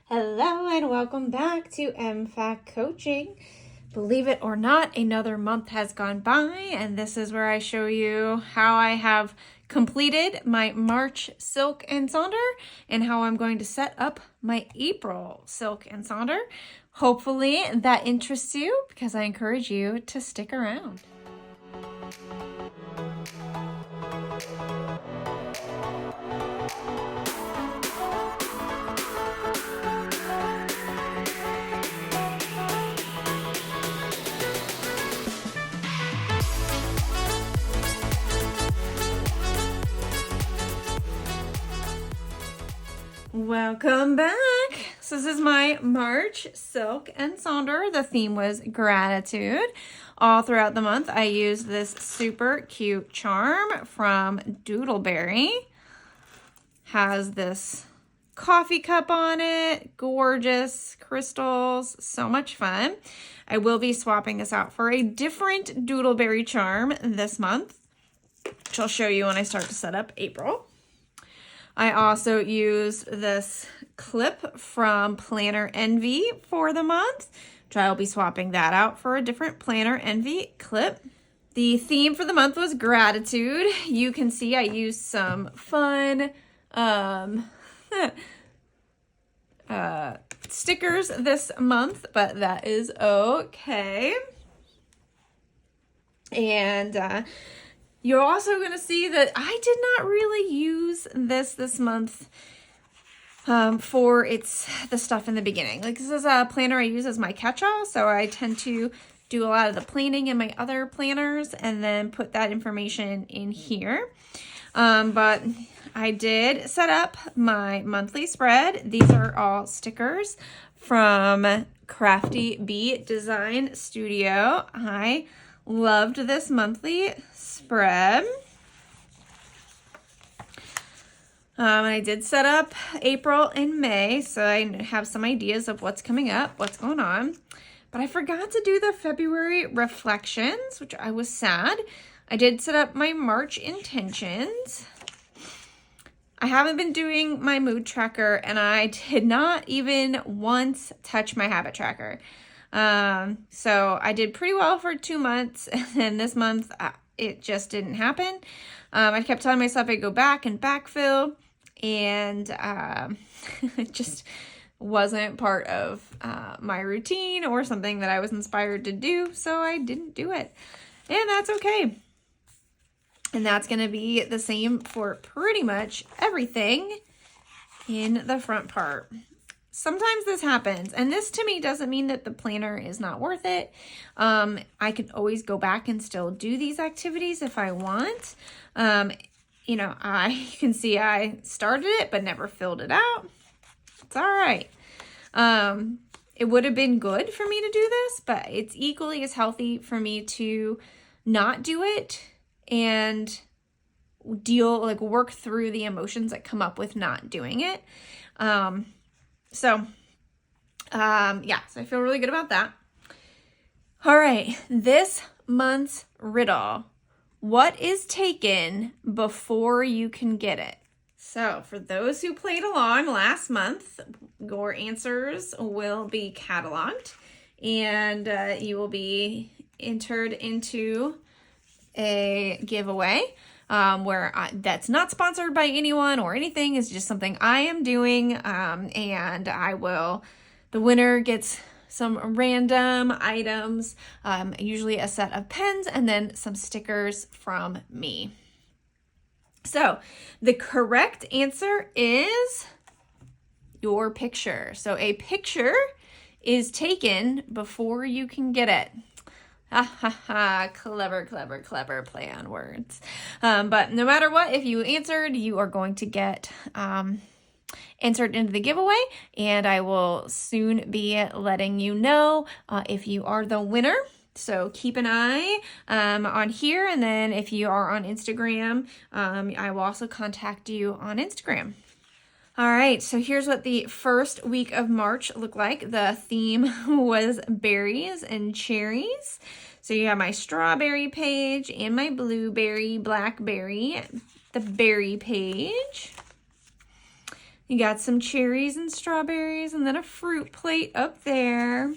Hello and welcome back to MFAC Coaching. Believe it or not, another month has gone by, and this is where I show you how I have completed my March Silk and Sonder and how I'm going to set up my April Silk and Sonder. Hopefully that interests you because I encourage you to stick around. Welcome back. So this is my March Silk and Sonder. The theme was gratitude. All throughout the month, I used this super cute charm from Doodleberry. Has this coffee cup on it, gorgeous crystals, so much fun. I will be swapping this out for a different Doodleberry charm this month, which I'll show you when I start to set up April. I also use this clip from Planner Envy for the month, which I'll be swapping that out for a different Planner Envy clip. The theme for the month was gratitude. You can see I used some fun stickers this month, but that is okay. And you're also going to see that I did not really use this month for the stuff in the beginning. Like, this is a planner I use as my catch-all, so I tend to do a lot of the planning in my other planners and then put that information in here. But I did set up my monthly spread. These are all stickers from Crafty Bee Design Studio. I loved this monthly spread. And I did set up April and May, so I have some ideas of what's coming up, what's going on. But I forgot to do the February reflections, which I was sad. I did set up my March intentions. I haven't been doing my mood tracker, and I did not even once touch my habit tracker. So I did pretty well for 2 months, and then this month it just didn't happen. I kept telling myself I'd go back and backfill, and it just wasn't part of my routine or something that I was inspired to do, so I didn't do it. And that's okay. And that's going to be the same for pretty much everything in the front part. Sometimes this happens, and this to me doesn't mean that the planner is not worth it. I can always go back and still do these activities if I want. You can see I started it but never filled it out. It's all right. It would have been good for me to do this, but it's equally as healthy for me to not do it and work through the emotions that come up with not doing it. So I feel really good about that. All right, this month's riddle. What is taken before you can get it? So for those who played along last month, your answers will be cataloged, and you will be entered into a giveaway. That's not sponsored by anyone or anything. It's just something I am doing, and the winner gets some random items, usually a set of pens and then some stickers from me. So the correct answer is your picture. So a picture is taken before you can get it. Clever play on words. But no matter what, if you answered, you are going to get entered into the giveaway, and I will soon be letting you know if you are the winner. So keep an eye on here, and then if you are on Instagram, I will also contact you on Instagram. All right, so here's what the first week of March looked like. The theme was berries and cherries. So you have my strawberry page and my blueberry, blackberry, the berry page. You got some cherries and strawberries and then a fruit plate up there.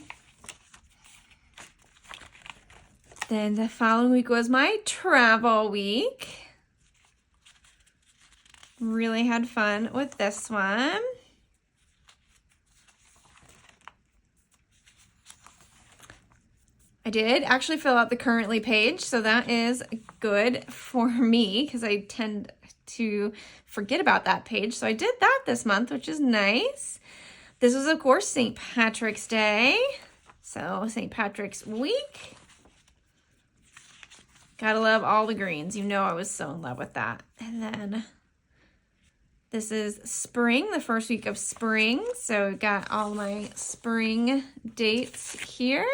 Then the following week was my travel week. Really had fun with this one. I did actually fill out the currently page, so that is good for me because I tend to forget about that page. So I did that this month, which is nice. This was, of course, St. Patrick's Day. So St. Patrick's week. Gotta love all the greens. You know I was so in love with that. And then this is spring, the first week of spring. So got all my spring dates here.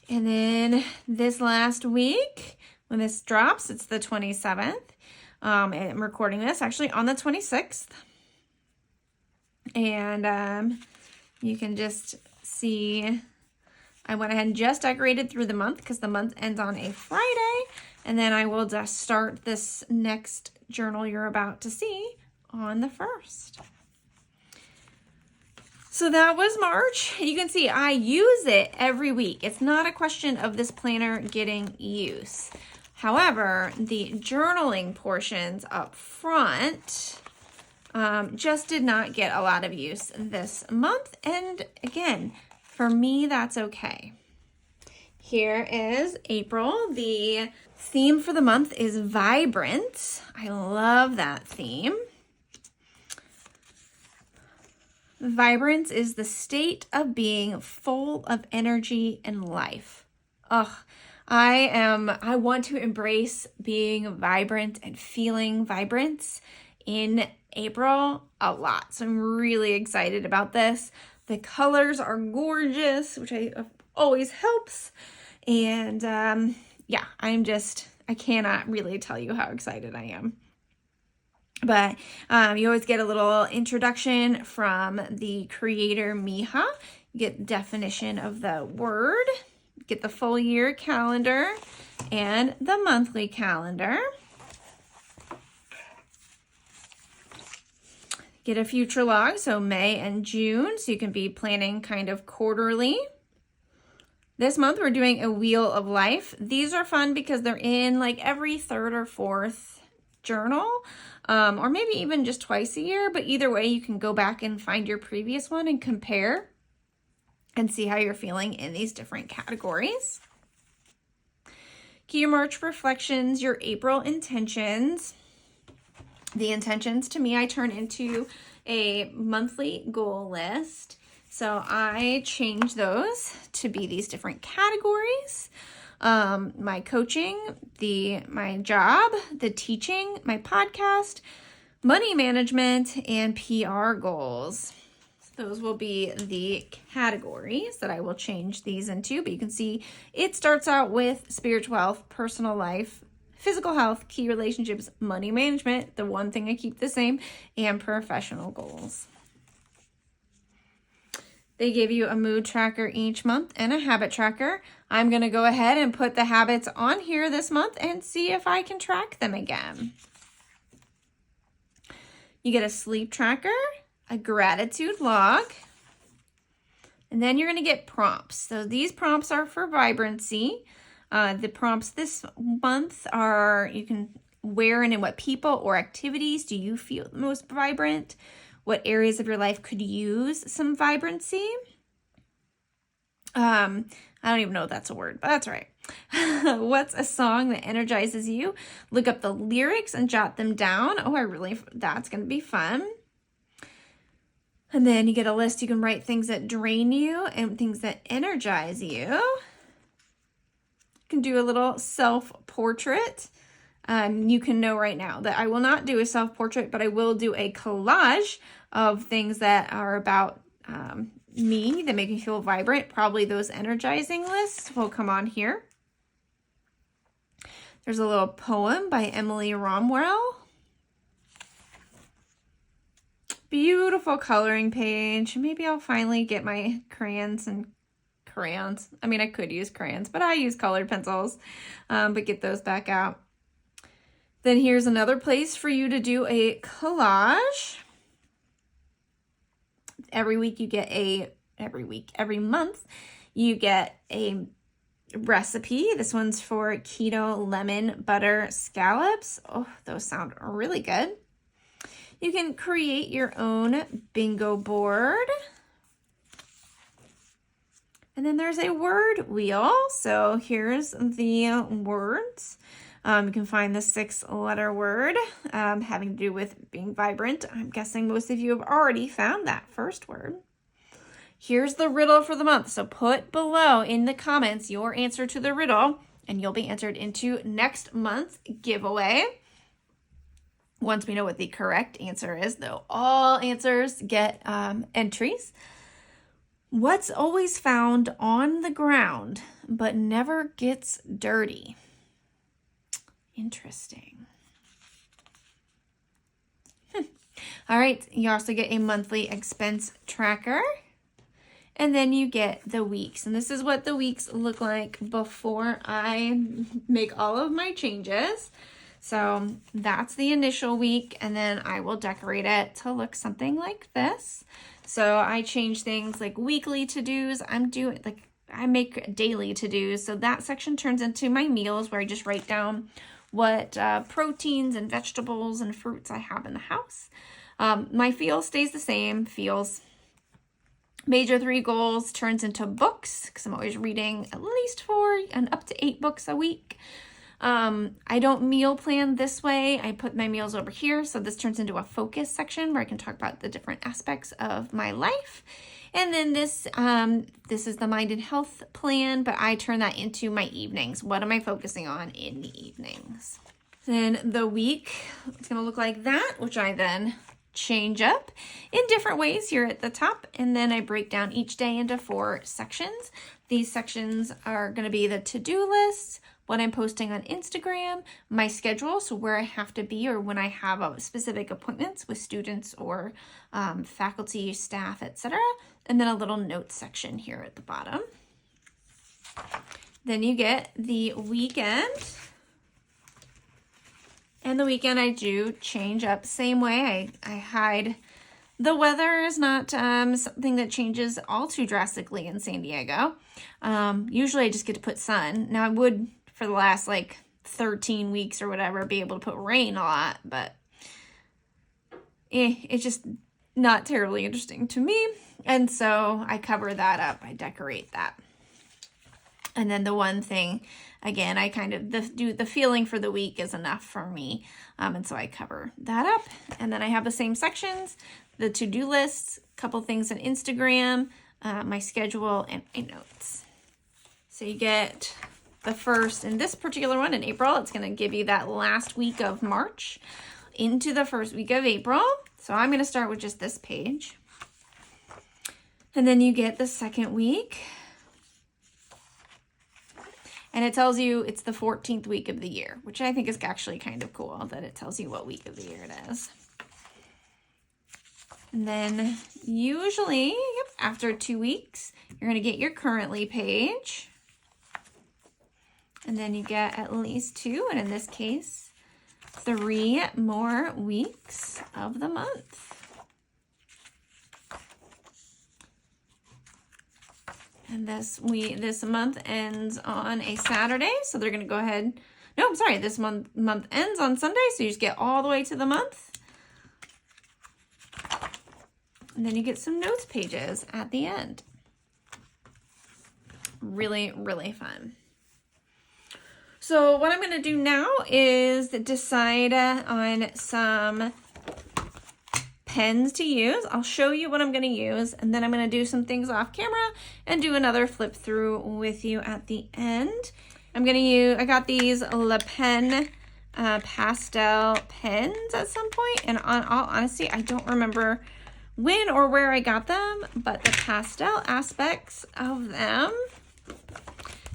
And then this last week, when this drops, it's the 27th. I'm recording this actually on the 26th. And you can just see, I went ahead and just decorated through the month because the month ends on a Friday. And then I will just start this next journal you're about to see on the 1st. So that was March. You can see I use it every week. It's not a question of this planner getting use. However, the journaling portions up front just did not get a lot of use this month. And again, for me, that's okay. Here is April. The theme for the month is vibrant. I love that theme. Vibrance is the state of being full of energy and life. I want to embrace being vibrant and feeling vibrance in April a lot. So I'm really excited about this. The colors are gorgeous, which always helps. And yeah, I cannot really tell you how excited I am. But you always get a little introduction from the creator, Miha. You get definition of the word, get the full year calendar, and the monthly calendar. Get a future log, so May and June, so you can be planning kind of quarterly. This month we're doing a Wheel of Life. These are fun because they're in like every 3rd or 4th journal, or maybe even just twice a year, but either way you can go back and find your previous one and compare and see how you're feeling in these different categories. Key your March reflections, your April intentions. The intentions to me I turn into a monthly goal list. So I change those to be these different categories. My coaching, my job, the teaching, my podcast, money management, and PR goals. So those will be the categories that I will change these into, but you can see it starts out with spiritual health, personal life, physical health, key relationships, money management, the one thing I keep the same, and professional goals. They give you a mood tracker each month and a habit tracker. I'm going to go ahead and put the habits on here this month and see if I can track them again. You get a sleep tracker, a gratitude log, and then you're going to get prompts. So these prompts are for vibrancy. The prompts this month are, you can where and in what people or activities do you feel the most vibrant? What areas of your life could use some vibrancy? I don't even know if that's a word, but that's all right. What's a song that energizes you? Look up the lyrics and jot them down. That's going to be fun. And then you get a list. You can write things that drain you and things that energize you. You can do a little self-portrait. You can know right now that I will not do a self-portrait, but I will do a collage of things that are about me that make me feel vibrant. Probably those energizing lists will come on here. There's a little poem by Emily Romwell. Beautiful coloring page. Maybe I'll finally get my crayons. I mean, I could use crayons, but I use colored pencils, but get those back out. Then here's another place for you to do a collage. Every month you get a recipe. This one's for keto lemon butter scallops. Oh, those sound really good. You can create your own bingo board. And then there's a word wheel. So here's the words. You can find the 6-letter word having to do with being vibrant. I'm guessing most of you have already found that first word. Here's the riddle for the month. So put below in the comments your answer to the riddle, and you'll be entered into next month's giveaway. Once we know what the correct answer is, though, all answers get entries. What's always found on the ground but never gets dirty? Interesting. All right, you also get a monthly expense tracker. And then you get the weeks. And this is what the weeks look like before I make all of my changes. So that's the initial week. And then I will decorate it to look something like this. So I change things like weekly to-dos. I make daily to-dos. So that section turns into my meals where I just write down what proteins and vegetables and fruits I have in the house. My feels stays the same. Feels major 3 goals turns into books because I'm always reading at least 4 and up to 8 books a week. I don't meal plan this way. I put my meals over here. So this turns into a focus section where I can talk about the different aspects of my life. And then this is the mind and health plan, but I turn that into my evenings. What am I focusing on in the evenings? Then the week, it's going to look like that, which I then change up in different ways here at the top. And then I break down each day into 4 sections. These sections are going to be the to-do list, what I'm posting on Instagram, my schedule, so where I have to be or when I have specific appointments with students or faculty, staff, etc. And then a little notes section here at the bottom. Then you get the weekend. And the weekend I do change up same way. I hide. The weather is not something that changes all too drastically in San Diego. Usually I just get to put sun. Now I would, for the last 13 weeks or whatever, be able to put rain a lot, but it's just not terribly interesting to me. And so I cover that up. I decorate that. And then the one thing, again, I kind of do the feeling for the week is enough for me. And so I cover that up. And then I have the same sections, the to-do lists, a couple things on Instagram, my schedule, and my notes. So you get the first, in this particular one in April, it's going to give you that last week of March into the first week of April. So I'm going to start with just this page. And then you get the second week. And it tells you it's the 14th week of the year, which I think is actually kind of cool that it tells you what week of the year it is. And then usually, after 2 weeks, you're going to get your currently page. And then you get at least 2, and in this case, 3 more weeks of the month. And this month ends on a Saturday, so they're going to go ahead. No, I'm sorry. This month ends on Sunday, so you just get all the way to the month. And then you get some notes pages at the end. Really, really fun. So what I'm going to do now is decide on some pens to use. I'll show you what I'm going to use, and then I'm going to do some things off camera and do another flip through with you at the end. I got these Le Pen pastel pens at some point, and on all honesty, I don't remember when or where I got them, but the pastel aspects of them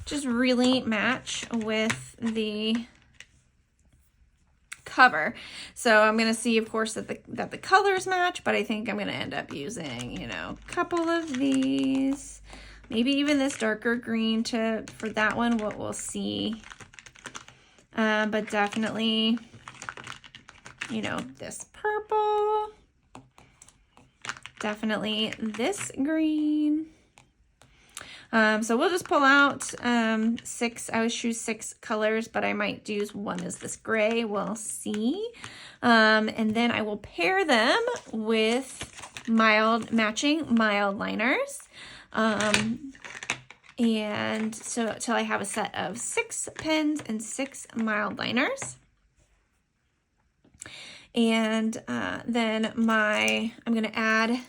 just really match with the cover. So I'm going to see, of course, that the colors match, but I think I'm going to end up using, a couple of these, maybe even this darker green for that one, what we'll see. But definitely you know, this purple, definitely this green. So we'll just pull out 6, I always choose 6 colors, but I might use one as this gray, we'll see. And then I will pair them with matching mild liners. And so till I have a set of 6 pens and 6 mild liners. And then I'm gonna add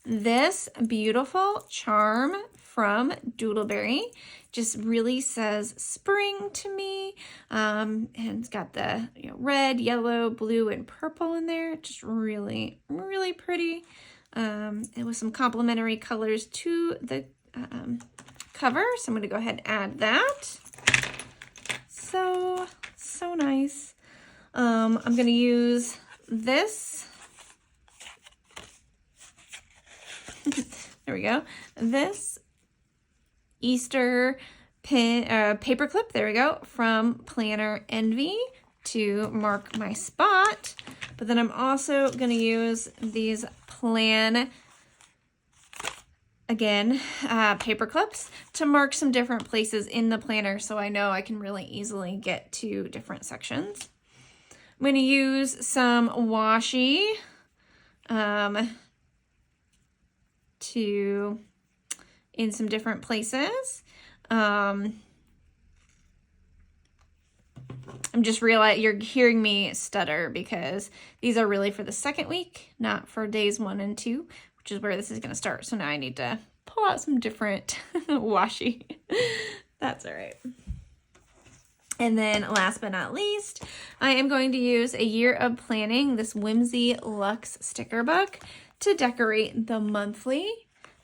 this beautiful charm from Doodleberry. Just really says spring to me. And it's got the red, yellow, blue, and purple in there. Just really, really pretty. And with some complementary colors to the cover. So I'm gonna go ahead and add that. So nice. I'm gonna use this. There we go. This Easter paper clip, there we go, from Planner Envy to mark my spot. But then I'm also going to use these Plan, again, paper clips to mark some different places in the planner so I know I can really easily get to different sections. I'm going to use some washi in some different places. I'm just realizing you're hearing me stutter because these are really for the second week, not for days 1 and 2, which is where this is going to start. So now I need to pull out some different washi. That's all right. And then last but not least, I am going to use A Year of Planning, this Whimsy Luxe sticker book, to decorate the monthly.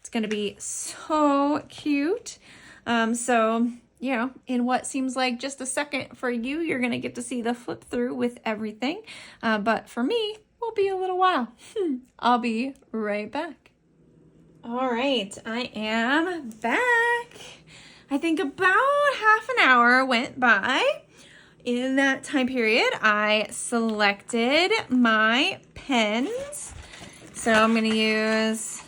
It's going to be so cute. So, in what seems like just a second for you, you're going to get to see the flip through with everything. But for me, will be a little while. I'll be right back. All right, I am back. I think about half an hour went by. In that time period, I selected my pens. So I'm going to use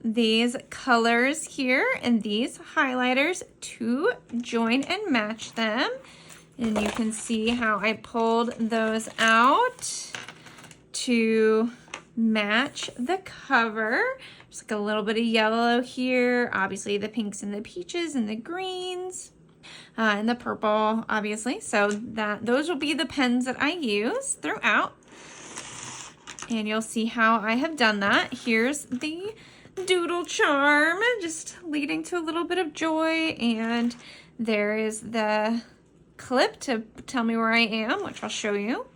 these colors here and these highlighters to join and match them. And you can see how I pulled those out to match the cover. There's like a little bit of yellow here, obviously the pinks and the peaches and the greens, and the purple, obviously. So those will be the pens that I use throughout. And you'll see how I have done that. Here's the doodle charm, just leading to a little bit of joy. And there is the clip to tell me where I am, which I'll show you.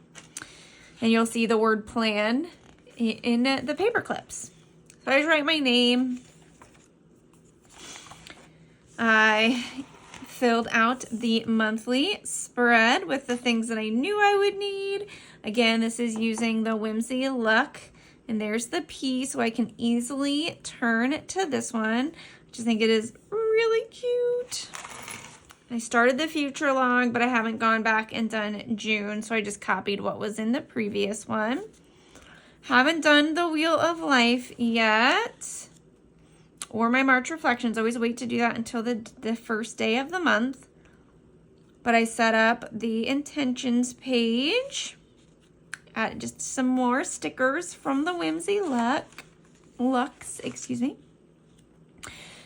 And you'll see the word plan in the paper clips. So I just write my name. I filled out the monthly spread with the things that I knew I would need. Again, this is using the Whimsy Luck. And there's the P, so I can easily turn to this one. I just think it is really cute. I started the future log, but I haven't gone back and done June, so I just copied what was in the previous one. Haven't done the Wheel of Life yet, or my March reflections. Always wait to do that until the first day of the month. But I set up the intentions page. Add just some more stickers from the Whimsy Luxe, excuse me.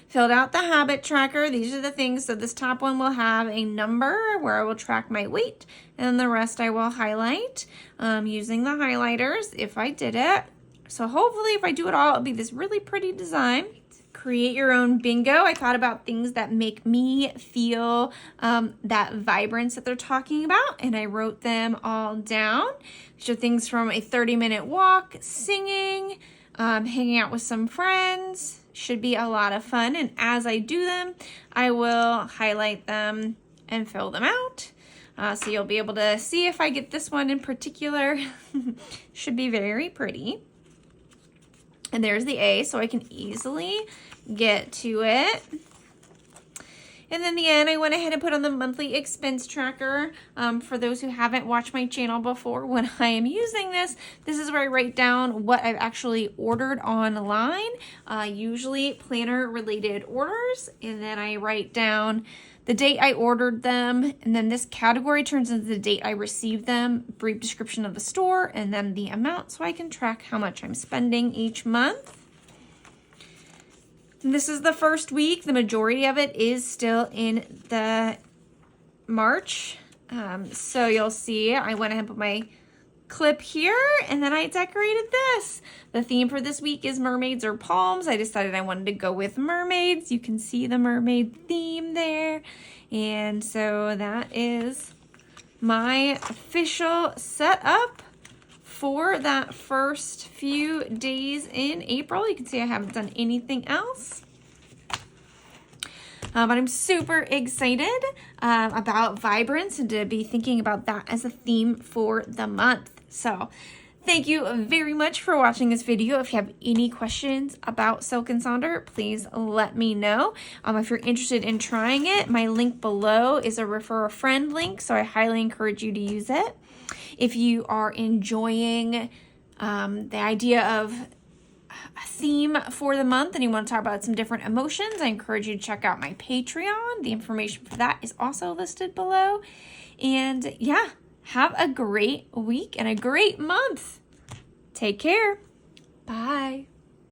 Filled out the habit tracker. These are the things. So this top one will have a number where I will track my weight, and the rest I will highlight using the highlighters if I did it. So hopefully if I do it all, it'll be this really pretty design. Create your own bingo. I thought about things that make me feel that vibrance that they're talking about, and I wrote them all down. So things from a 30-minute walk, singing, hanging out with some friends. Should be a lot of fun, and as I do them, I will highlight them and fill them out. So you'll be able to see if I get this one in particular. Should be very pretty. And there's the A, so I can easily get to it. And then the end, I went ahead and put on the monthly expense tracker. For those who haven't watched my channel before, when I am using this, this is where I write down what I've actually ordered online, usually planner related orders. And then I write down the date I ordered them, and then this category turns into the date I received them, brief description of the store, and then the amount so I can track how much I'm spending each month. This is the first week. The majority of it is still in the March. So you'll see I went ahead and put my clip here, and then I decorated this. The theme for this week is mermaids or palms. I decided I wanted to go with mermaids. You can see the mermaid theme there. And so that is my official setup for that first few days in April. You can see I haven't done anything else. But I'm super excited about Vibrance and to be thinking about that as a theme for the month. So thank you very much for watching this video. If you have any questions about Silk and Sonder, please let me know. If you're interested in trying it, my link below is a refer a friend link, so I highly encourage you to use it. If you are enjoying the idea of a theme for the month and you want to talk about some different emotions, I encourage you to check out my Patreon. The information for that is also listed below. And yeah, have a great week and a great month. Take care. Bye.